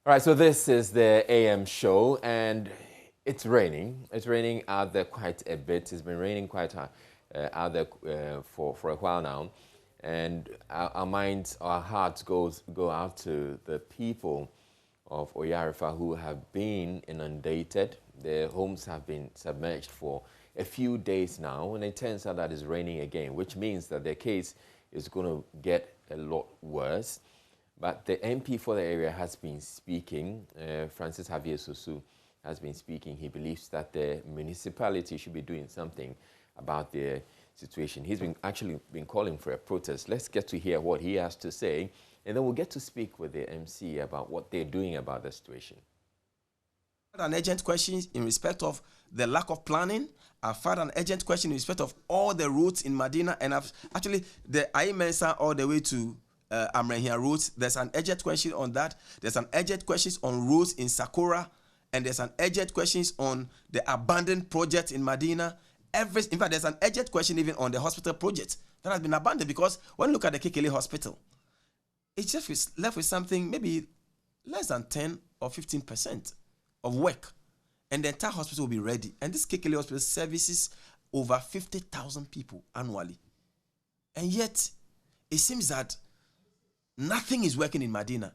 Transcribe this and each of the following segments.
All right, so this is the AM show, and it's raining. It's raining out there quite a bit. It's been raining quite out there for a while now, and our minds, our hearts go out to the people of Oyarifa who have been inundated. Their homes have been submerged for a few days now, and it turns out that it's raining again, which means that their case is going to get a lot worse. But the MP for the area has been speaking. Francis Javier Sosu has been speaking. He believes that the municipality should be doing something about the situation. He's actually been calling for a protest. Let's get to hear what he has to say, and then we'll get to speak with the MC about what they're doing about the situation. An urgent question in respect of the lack of planning. I've filed an urgent question in respect of all the roads in Medina, and I've actually the Mensa all the way to Amrehia roads. There's an urgent question on that. There's an urgent question on roads in Sakura, and there's an urgent question on the abandoned project in Medina. In fact, there's an urgent question even on the hospital project that has been abandoned, because when you look at the Kekele hospital, it's just left with something maybe less than 10 or 15% of work, and the entire hospital will be ready. And this Kekele hospital services over 50,000 people annually, and yet it seems that nothing is working in Medina.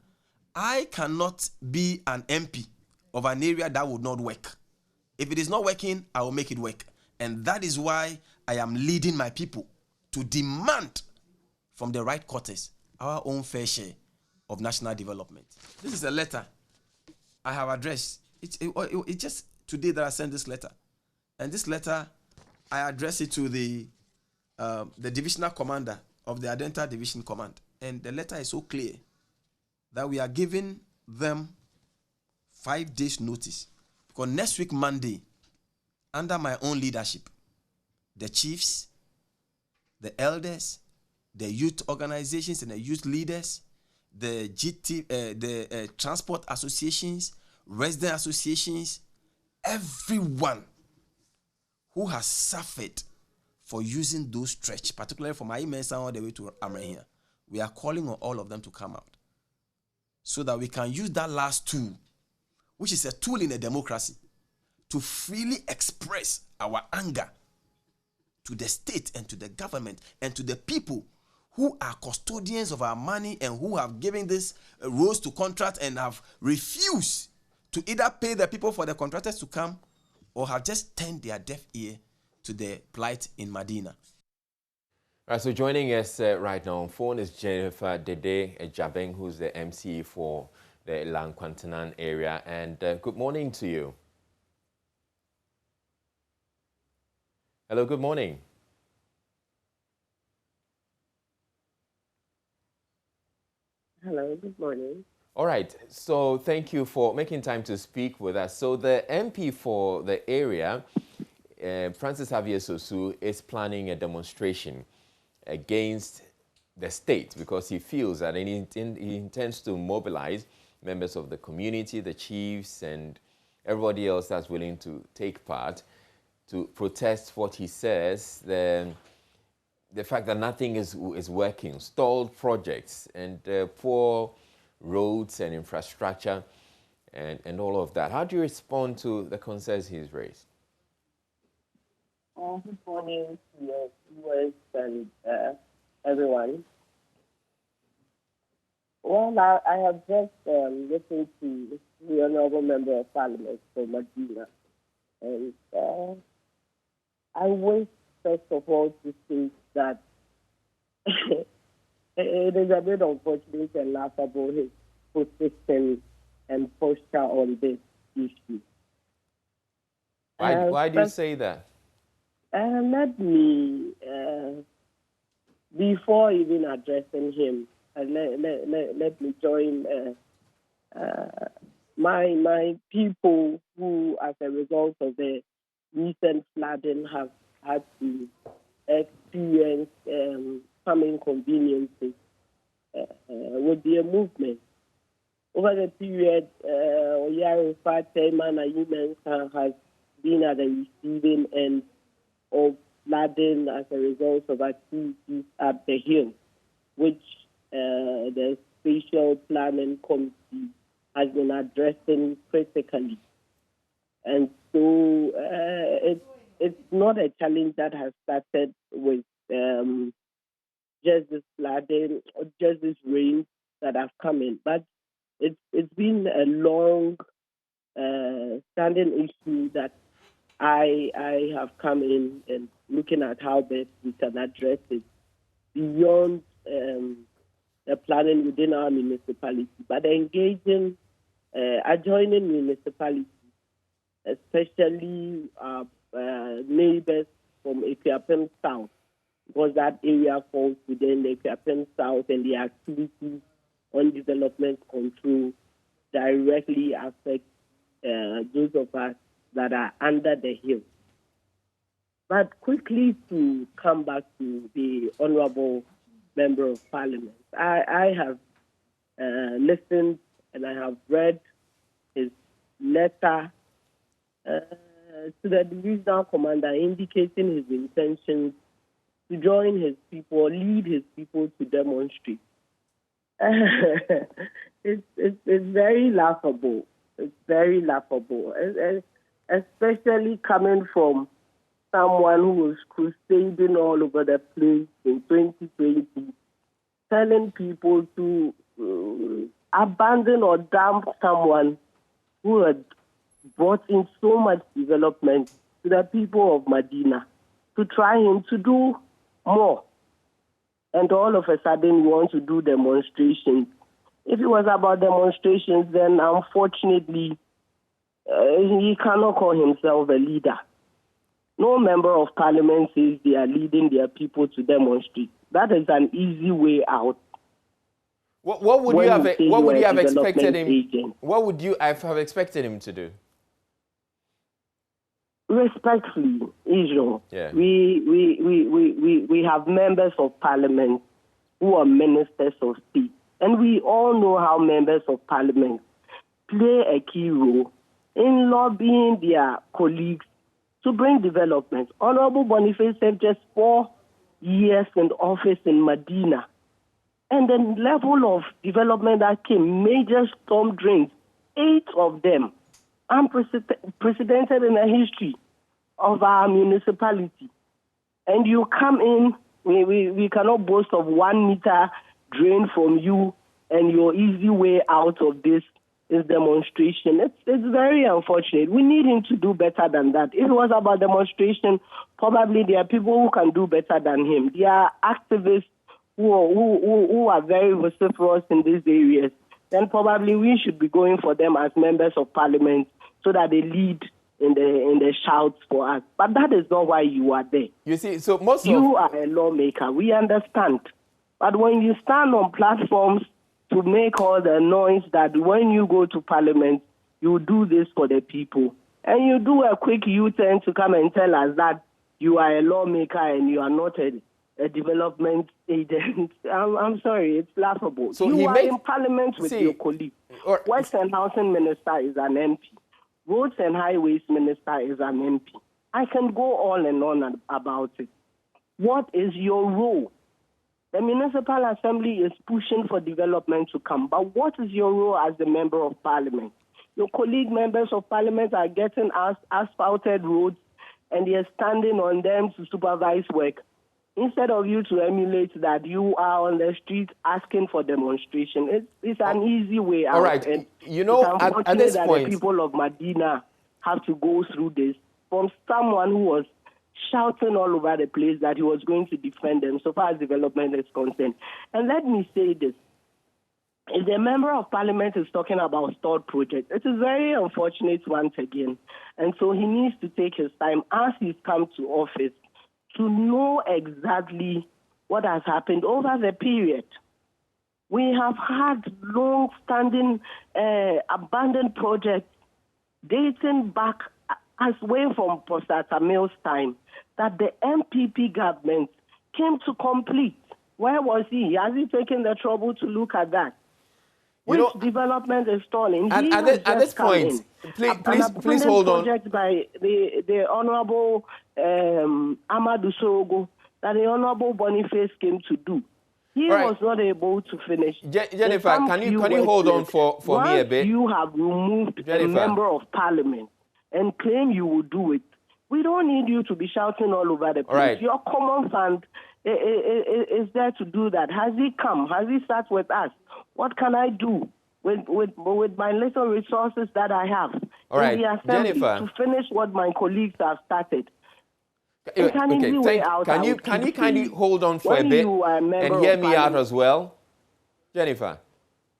I cannot be an MP of an area that would not work. If it is not working, I will make it work. And that is why I am leading my people to demand from the right quarters our own fair share of national development. This is a letter I have addressed. It's just today that I sent this letter. And this letter, I address it to the divisional commander of the Adenta Division Command. And the letter is so clear that we are giving them 5 days notice. Because next week, Monday, under my own leadership, the chiefs, the elders, the youth organizations and the youth leaders, the transport associations, resident associations, everyone who has suffered for using those stretch, particularly from Mensa all the way to Amrehia, we are calling on all of them to come out so that we can use that last tool, which is a tool in a democracy, to freely express our anger to the state and to the government and to the people who are custodians of our money and who have given this roads to contract and have refused to either pay the people for the contractors to come or have just turned their deaf ear to the plight in Medina. All right, so joining us right now on phone is Jennifer Dede Ejabeng, who's the MC for the Lankwantanan area. And good morning to you. Hello, good morning. Hello, good morning. All right, so thank you for making time to speak with us. So the MP for the area, Francis Javier Sosu, is planning a demonstration against the state because he feels that he intends to mobilize members of the community, the chiefs, and everybody else that's willing to take part to protest what he says, the fact that nothing is working, stalled projects, and poor roads and infrastructure, and all of that. How do you respond to the concerns he's raised? Good morning to your viewers and everyone. Well, I have just listened to the Honorable Member of Parliament for Medina, and I wish, first of all, to say that it is a bit unfortunate and laughable, his position and posture on this issue. Why do you say that? Let me, before even addressing him, let me join my people who, as a result of the recent flooding, have had to experience some inconveniences with their movement. Over the period, Oyarifa Chairman Mensa has been at the receiving end of flooding as a result of activities at the hill, which the Spatial Planning Committee has been addressing critically. And so it's not a challenge that has started with just this flooding or just this rain that have come in, but it's been a long standing issue that I have come in and looking at how best we can address it beyond the planning within our municipality, but engaging adjoining municipalities, especially neighbors from Equiapem South, because that area falls within the Equiapem South, and the activities on development control directly affect those of us that are under the hill. But quickly to come back to the Honorable Member of Parliament, I have listened and I have read his letter to the divisional commander indicating his intentions to join his people, lead his people to demonstrate. It's very laughable. It's very laughable, especially coming from someone who was crusading all over the place in 2020, telling people to abandon or dump someone who had brought in so much development to the people of Medina, to try him to do more. And all of a sudden, we want to do demonstrations. If it was about demonstrations, then unfortunately, he cannot call himself a leader. No member of parliament says they are leading their people to demonstrate. That is an easy way out. What would you have expected him? Agent. What would you have expected him to do? Respectfully, Israel, yeah. we have members of parliament who are ministers of state. And we all know how members of parliament play a key role in lobbying their colleagues to bring development. Honorable Boniface served just 4 years in office in Medina. And the level of development that came, major storm drains, 8 of them, unprecedented in the history of our municipality. And you come in, we cannot boast of 1 meter drain from you, and your easy way out of this is demonstration. It's very unfortunate. We need him to do better than that. If it was about demonstration, probably there are people who can do better than him. There are activists who are very vociferous in these areas. Then probably we should be going for them as members of parliament so that they lead in the shouts for us. But that is not why you are there. You see, so you are a lawmaker. We understand. But when you stand on platforms to make all the noise that when you go to parliament, you do this for the people, and you do a quick U-turn to come and tell us that you are a lawmaker and you are not a development agent. I'm sorry, it's laughable. So you are in parliament with your colleague. Western Housing Minister is an MP. Roads and Highways Minister is an MP. I can go on and on about it. What is your role? The Municipal Assembly is pushing for development to come, but what is your role as the Member of Parliament? Your colleague members of Parliament are getting asphalted roads, and you're standing on them to supervise work. Instead of you to emulate that, you are on the street asking for demonstration. It's an easy way out. All right. And you know, at this point, the people of Medina have to go through this from someone who was shouting all over the place that he was going to defend them so far as development is concerned. And let me say this. If the Member of Parliament is talking about stalled projects, it is very unfortunate once again. And so he needs to take his time as he's come to office to know exactly what has happened over the period. We have had long-standing abandoned projects dating back as way from Postata Mills' time that the MPP government came to complete. Where was he? Has he taken the trouble to look at that? Which development is stalling? At this point, please hold on. Project by the Honorable Amadou Sogo that the Honorable Boniface came to do. He All right. was not able to finish. Jennifer, can you hold on for me a bit? You have removed Jennifer. a member of parliament and claim you will do it. We don't need you to be shouting all over the place. Right. Your common fund is there to do that. Has he come? Has he sat with us? What can I do with my little resources that I have in the assembly to finish what my colleagues have started? It's an easy way out. Can you kindly hold on for a bit and hear me out as well, Jennifer?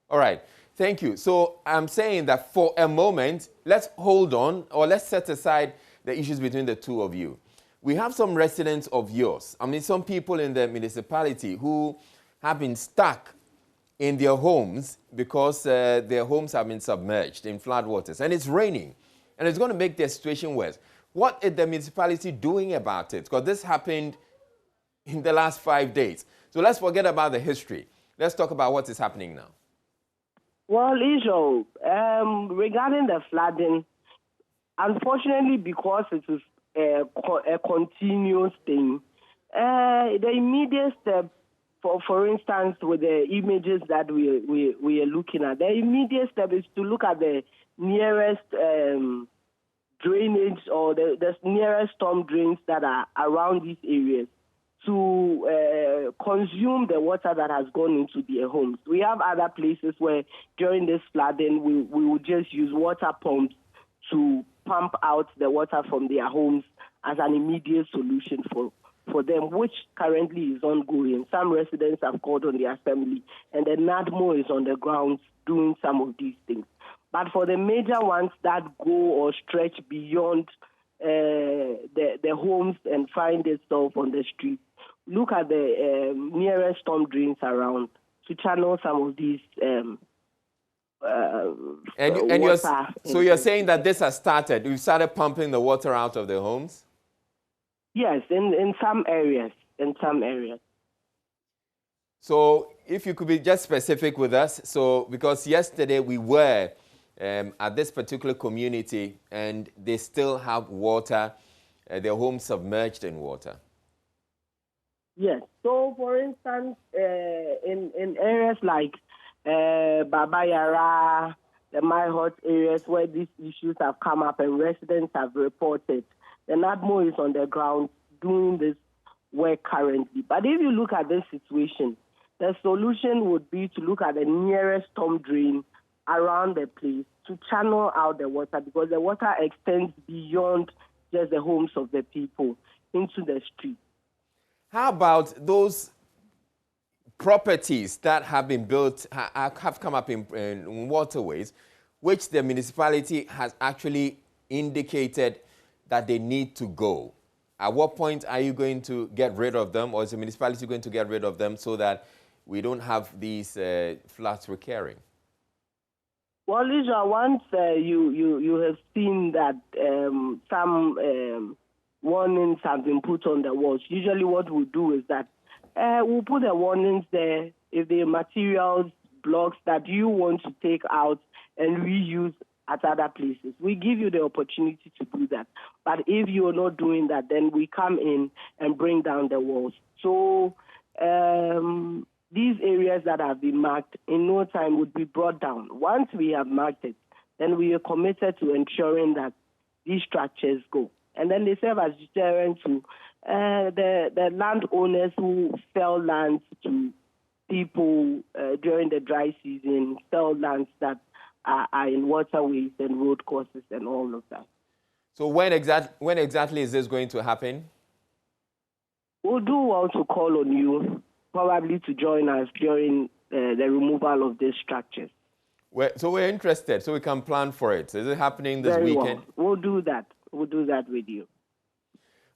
All right. Thank you. So I'm saying that for a moment, let's hold on, or let's set aside the issues between the two of you. We have some residents of yours, I mean some people in the municipality who have been stuck in their homes because their homes have been submerged in floodwaters, and it's raining, and it's going to make their situation worse. What is the municipality doing about it? Because this happened in the last 5 days. So let's forget about the history. Let's talk about what is happening now. Well, Israel, regarding the flooding, unfortunately, because it is a continuous thing, the immediate step, for instance, with the images that we are looking at, the immediate step is to look at the nearest drainage or the nearest storm drains that are around these areas to consume the water that has gone into their homes. We have other places where during this flooding we will just use water pumps to pump out the water from their homes as an immediate solution for them, which currently is ongoing. Some residents have called on the assembly, and the NADMO is on the ground doing some of these things. But for the major ones that go or stretch beyond the homes and find itself on the street, look at the nearest storm drains around to channel some of these water. So you're saying that this has started? We've started pumping the water out of the homes? Yes, in some areas. In some areas. So if you could be just specific with us. So because yesterday we were at this particular community and they still have water, their homes submerged in water. Yes. So for instance, in areas like Baba Yara, the My Hot areas where these issues have come up and residents have reported, the NADMO is on the ground doing this work currently. But if you look at this situation, the solution would be to look at the nearest storm drain around the place to channel out the water, because the water extends beyond just the homes of the people into the street. How about those properties that have been built, have come up in waterways, which the municipality has actually indicated that they need to go? At what point are you going to get rid of them, or is the municipality going to get rid of them so that we don't have these floods recurring? Well, Lisa, once you have seen that some warnings have been put on the walls, usually what we'll do is that we'll put the warnings there if the materials, blocks that you want to take out and reuse at other places. We give you the opportunity to do that. But if you're not doing that, then we come in and bring down the walls. So these areas that have been marked in no time would be brought down. Once we have marked it, then we are committed to ensuring that these structures go. And then they serve as deterrent to the landowners who sell lands to people during the dry season, sell lands that are in waterways and road courses and all of that. So when exactly is this going to happen? We'll do well to call on you, probably to join us during the removal of these structures. So we're interested, so we can plan for it. Is it happening this weekend? Well. We'll do that. We'll do that with you.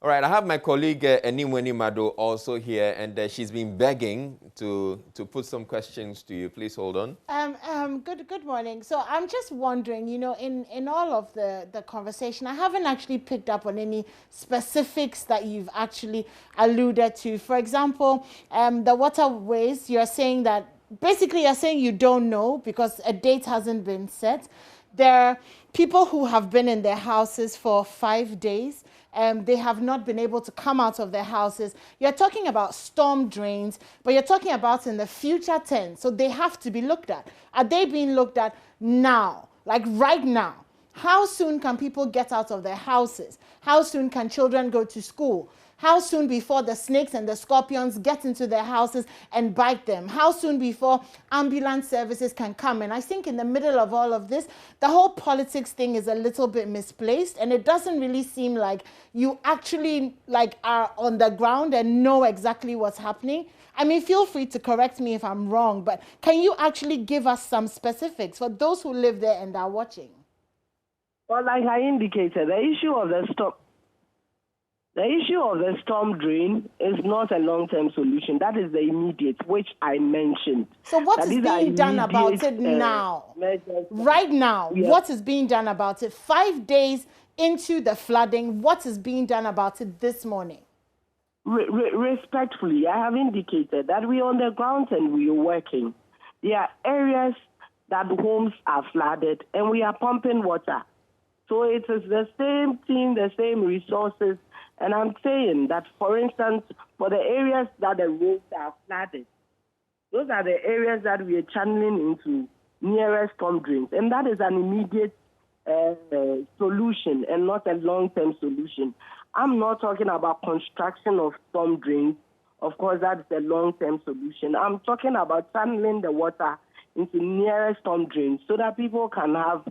All right, I have my colleague Enimweni Mado also here, and she's been begging to put some questions to you. Please hold on. Good morning. So I'm just wondering, you know, in all of the conversation, I haven't actually picked up on any specifics that you've actually alluded to. For example, the waterways, you're saying that, basically you're saying you don't know because a date hasn't been set. There are people who have been in their houses for 5 days, they have not been able to come out of their houses. You're talking about storm drains, but you're talking about in the future tense. So they have to be looked at. Are they being looked at now, like right now? How soon can people get out of their houses? How soon can children go to school? How soon before the snakes and the scorpions get into their houses and bite them? How soon before ambulance services can come? And I think in the middle of all of this, the whole politics thing is a little bit misplaced, and it doesn't really seem like you actually are on the ground and know exactly what's happening. I mean, feel free to correct me if I'm wrong, but can you actually give us some specifics for those who live there and are watching? Well, like I indicated, the issue of the storm drain is not a long-term solution. That is the immediate, which I mentioned. So what is being done about it now? Right now, yes. What is being done about it? 5 days into the flooding, what is being done about it this morning? Respectfully, I have indicated that we are on the ground and we are working. There are areas that homes are flooded and we are pumping water. So it is the same team, the same resources. And I'm saying that, for instance, for the areas that the roads are flooded, those are the areas that we are channeling into nearest storm drains. And that is an immediate solution and not a long-term solution. I'm not talking about construction of storm drains. Of course, that's a long-term solution. I'm talking about channeling the water into nearest storm drains so that people can have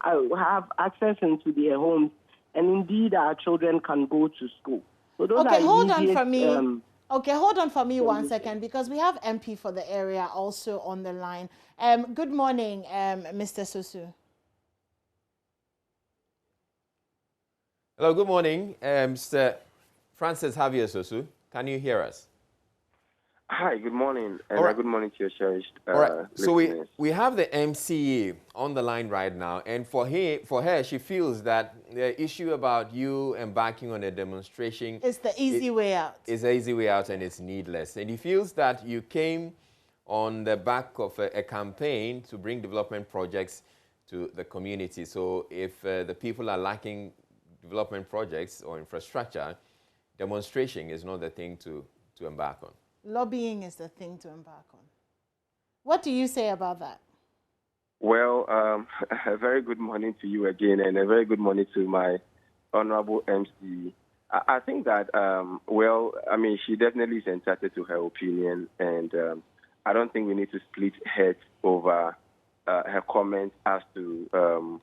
have access into their homes, and indeed our children can go to school. So those okay, hold on for me. Hold on for me 1 second, because we have MP for the area also on the line. Good morning, Mr. Susu. Hello, good morning, Mr. Francis Javier Susu. Can you hear us? Hi, good morning, and right. Good morning to your cherished All right. So listeners. we have the MCA on the line right now, and for her, she feels that the issue about you embarking on a demonstration is the easy way out. It's the easy way out, and it's needless. And he feels that you came on the back of a campaign to bring development projects to the community. So if the people are lacking development projects or infrastructure, demonstration is not the thing to embark on. Lobbying is the thing to embark on. What do you say about that? Well, a very good morning to you again, and a very good morning to my honorable MC. I think that, she definitely is entitled to her opinion, and I don't think we need to split heads over her comments as to,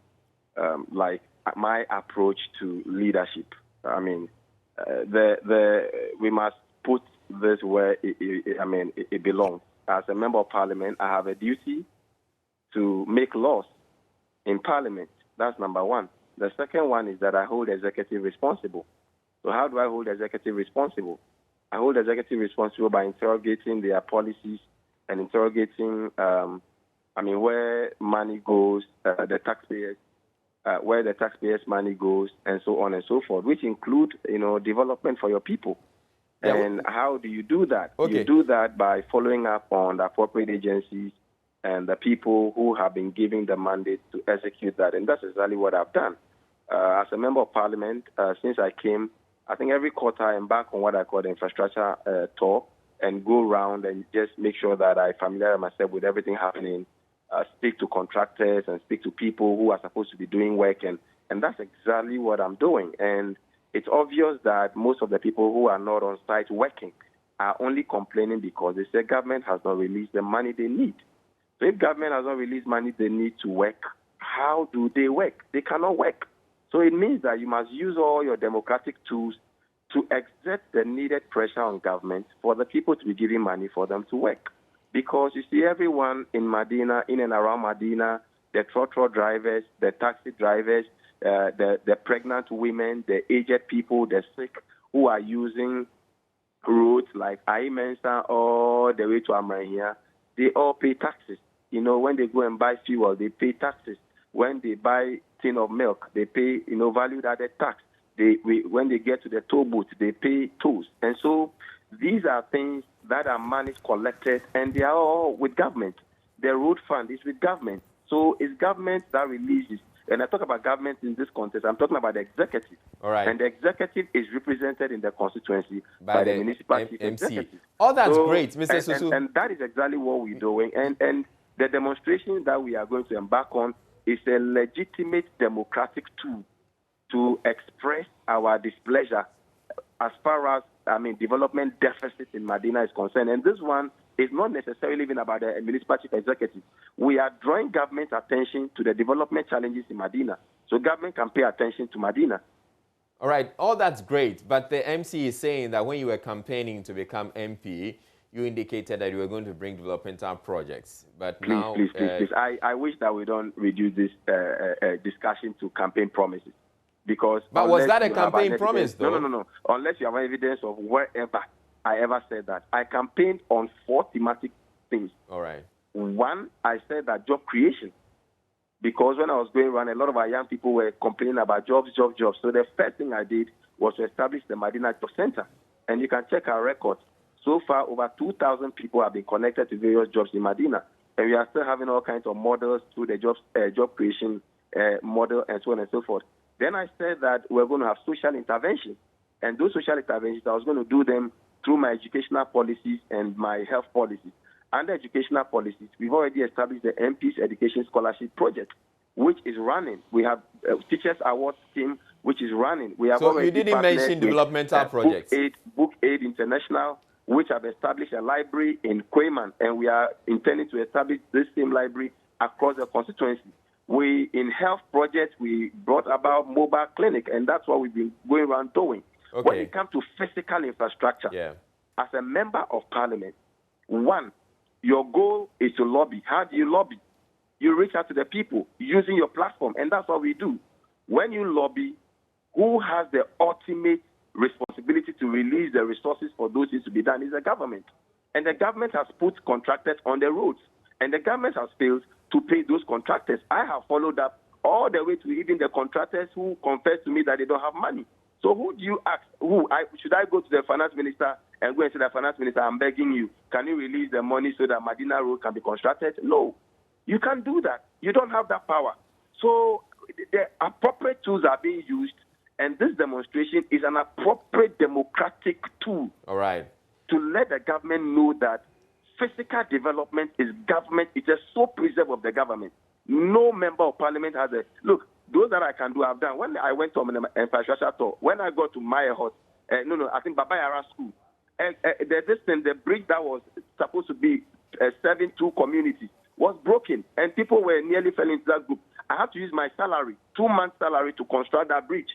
my approach to leadership. I mean, we must put this where it belongs. As a member of parliament, I have a duty to make laws in parliament. That's number one. The second one is that I hold executive responsible. So how do I hold executive responsible? I hold executive responsible by interrogating their policies and interrogating, where money goes, the taxpayers, where the taxpayers' money goes, and so on and so forth, which include, development for your people. And how do you do that? Okay. You do that by following up on the appropriate agencies and the people who have been given the mandate to execute that. And that's exactly what I've done. As a member of parliament, since I came, I think every quarter I embark on what I call the infrastructure tour and go around and just make sure that I familiarize myself with everything happening, speak to contractors and speak to people who are supposed to be doing work. And that's exactly what I'm doing. And it's obvious that most of the people who are not on site working are only complaining because they say government has not released the money they need. So if government has not released money they need to work, how do they work? They cannot work. So it means that you must use all your democratic tools to exert the needed pressure on government for the people to be giving money for them to work. Because you see, everyone in Medina, in and around Medina, the trotro drivers, the taxi drivers, the pregnant women, the aged people, the sick who are using roads like Aimensa all the way to Amahia, they all pay taxes. When they go and buy fuel, they pay taxes. When they buy tin of milk, they pay, value added tax. When they get to the toll booth, they pay tolls. And so these are things that are managed, collected, and they are all with government. The road fund is with government. So it's government that releases And I talk about government in this context, I'm talking about the executive. All right. And the executive is represented in the constituency by the municipal chief MC. executive. Oh, that's great, Mr. Susu. And that is exactly what we're doing. And the demonstration that we are going to embark on is a legitimate democratic tool to express our displeasure as far as, development deficit in Medina is concerned. And this one is not necessarily even about the municipal chief executive. We are drawing government attention to the development challenges in Medina, so government can pay attention to Medina. All right, all that's great, but the MC is saying that when you were campaigning to become MP, you indicated that you were going to bring developmental projects. But please. I wish that we don't reduce this discussion to campaign promises. But was that a campaign promise, though? No. Unless you have evidence of wherever I ever said that. I campaigned on 4 thematic things. All right. One, I said that job creation. Because when I was going around, a lot of our young people were complaining about jobs. So the first thing I did was to establish the Medina Job Center. And you can check our records. So far, over 2,000 people have been connected to various jobs in Medina. And we are still having all kinds of models through the job creation model and so on and so forth. Then I said that we're going to have social interventions. And those social interventions, I was going to do them through my educational policies and my health policies. Under educational policies, we've already established the MP's Education Scholarship Project, which is running. We have Teachers Award Scheme, which is running. We have so you didn't mention developmental projects. Book Aid International, which have established a library in Quayman, and we are intending to establish this same library across the constituency. In health projects, we brought about mobile clinic, and that's what we've been going around doing. Okay. When it comes to physical infrastructure, as a member of parliament, one, your goal is to lobby. How do you lobby? You reach out to the people using your platform, and that's what we do. When you lobby, who has the ultimate responsibility to release the resources for those things to be done is the government. And the government has put contractors on the roads, and the government has failed to pay those contractors. I have followed up all the way to even the contractors who confess to me that they don't have money. So who do you ask? Should I go to the finance minister and go and say, the finance minister, I'm begging you, can you release the money so that Medina Road can be constructed? No, you can't do that. You don't have that power. So the appropriate tools are being used, and this demonstration is an appropriate democratic tool. All right. To let the government know that physical development is government. It's a sole preserve of the government. No member of parliament has a look. Those that I can do, I've done. When I went to an infrastructure tour, when I got to my house, I think Babayara School, the bridge that was supposed to be serving 2 communities was broken, and people were nearly fell into that group. I had to use my salary, 2 months' salary, to construct that bridge.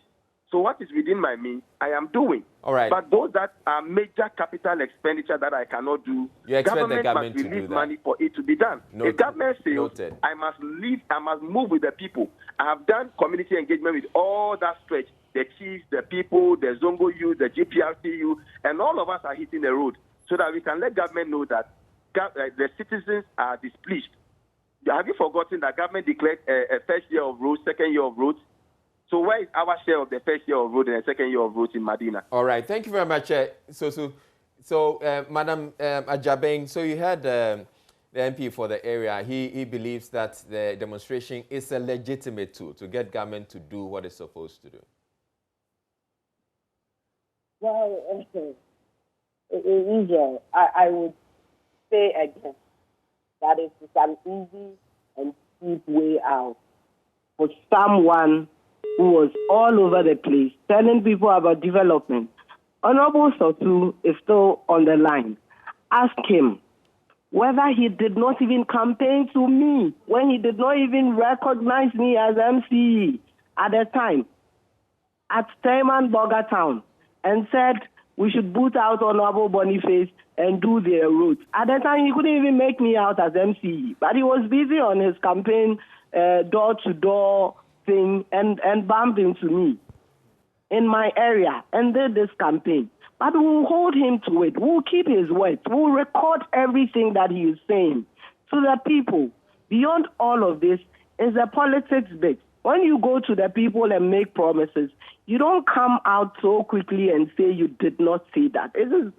So what is within my means, I am doing. All right. But those that are major capital expenditure that I cannot do, you expect the government must release money for it to be done. If government fails, I must move with the people. I have done community engagement with all that stretch, the chiefs, the people, the Zongo youth, the GPRC and all of us are hitting the road so that we can let government know that the citizens are displeased. Have you forgotten that government declared a first year of roads, second year of roads? So where is our share of the first year of road and the second year of roads in Medina? All right. Thank you very much, So, Madam Ajabeng, so you heard the MP for the area. He believes that the demonstration is a legitimate tool to get government to do what it's supposed to do. Well, Israel, I would say again that it is an easy and cheap way out for someone who was all over the place telling people about development. Honorable Sotu is still on the line. Ask him whether he did not even campaign to me when he did not even recognize me as MC at the time at Stayman Burger Town and said we should boot out Honorable Boniface and do their roads. At the time, he couldn't even make me out as MC, but he was busy on his campaign door-to-door thing and bumped into me in my area and did this campaign. But we'll hold him to it. We'll keep his word. We'll record everything that he is saying to the people. Beyond all of this is the politics bit. When you go to the people and make promises, you don't come out so quickly and say you did not say that. It is.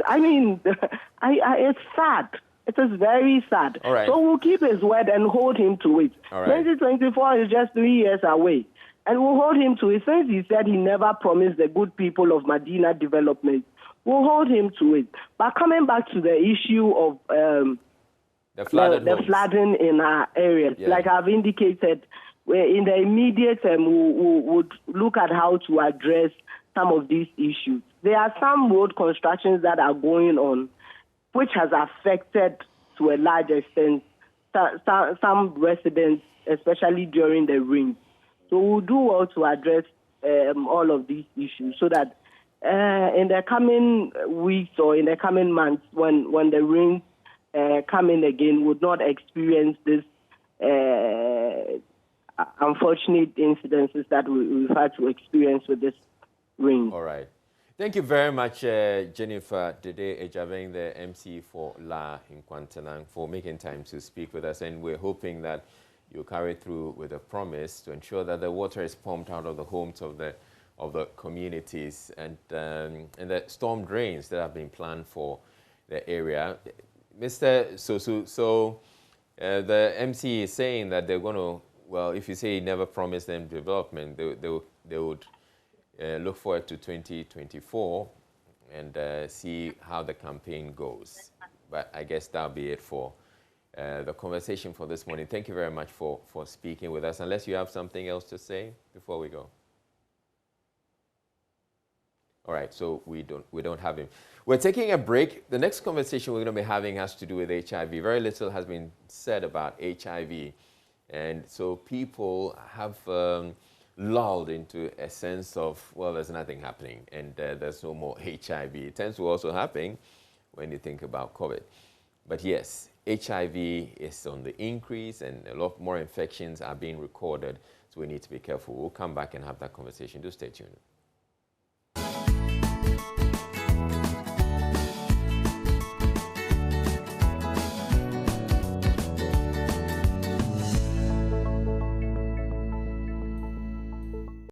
I mean, it's sad. It is very sad. All right. So we'll keep his word and hold him to it. All right. 2024 is just 3 years away. And we'll hold him to it. Since he said he never promised the good people of Medina development, we'll hold him to it. But coming back to the issue of the flooding in our areas, like I've indicated, in the immediate term, we would look at how to address some of these issues. There are some road constructions that are going on, which has affected to a large extent some residents, especially during the rain. So we'll do well to address all of these issues so that in the coming weeks or in the coming months, when the rains come in again, would not experience this unfortunate incidences that we've had to experience with this rain. All right. Thank you very much, Jennifer Dede Ejaveng, the MC for La in Kwantanang, for making time to speak with us. And we're hoping that you'll carry through with a promise to ensure that the water is pumped out of the homes of the communities and the storm drains that have been planned for the area. Mr. Sosu, so the MC is saying that they're going to, well, if you say he never promised them development, they would look forward to 2024 and see how the campaign goes. But I guess that'll be it for the conversation for this morning. Thank you very much for speaking with us. Unless you have something else to say before we go. All right, so we don't have him. We're taking a break. The next conversation we're going to be having has to do with HIV. Very little has been said about HIV. And so people have lulled into a sense of, well, there's nothing happening and there's no more HIV. It tends to also happen when you think about COVID. But yes, HIV is on the increase and a lot more infections are being recorded. So we need to be careful. We'll come back and have that conversation. Do stay tuned.